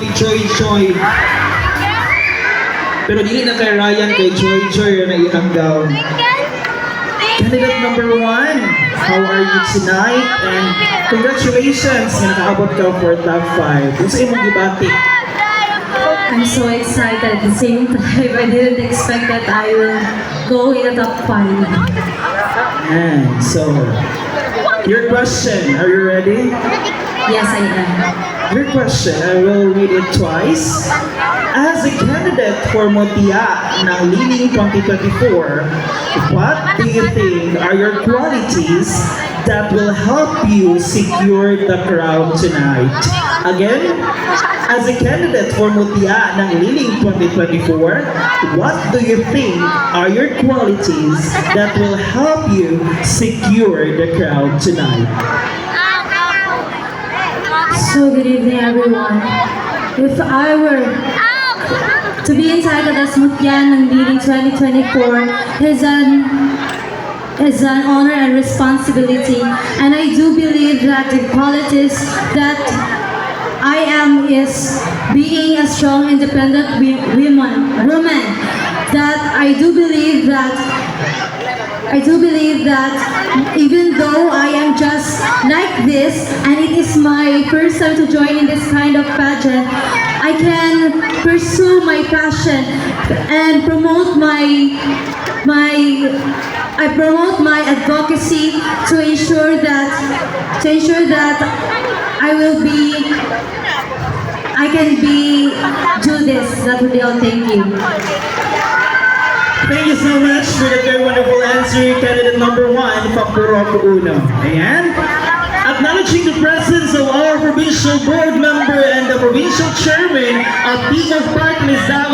ni Choi Choi. Pero dili na kay Ryan, kay Choi Choi na ihang gown. Candidate number 1, how are you tonight? And congratulations na nakaabot ka for top 5. Kung sa imong gibati. I'm so excited at the same time. I didn't expect that I will go in the top 5. And so, your question, are you ready? Yes, I am. Your question, I will read it twice. As a candidate for Motia ng Liling 2024, what do you think are your qualities that will help you secure the crown tonight? Again, as a candidate for Motia ng Liling 2024, what do you think are your qualities that will help you secure the crown tonight? So good evening, everyone. If I were to be entitled as Mutya ng Liling 2024 is an honor and responsibility, and I do believe that the qualities that I am is being a strong, independent woman. That I do believe that even though I am just like this, and it is my first time to join in this kind of pageant, I can pursue my passion and promote my advocacy to ensure that I can do this. That would be all. Thank you. Thank you so much for the very wonderful answer, candidate number 1, Pampuroko Uno. Ayan. Acknowledging the presence of our provincial board member and the provincial chairman of Team of Park, Ms.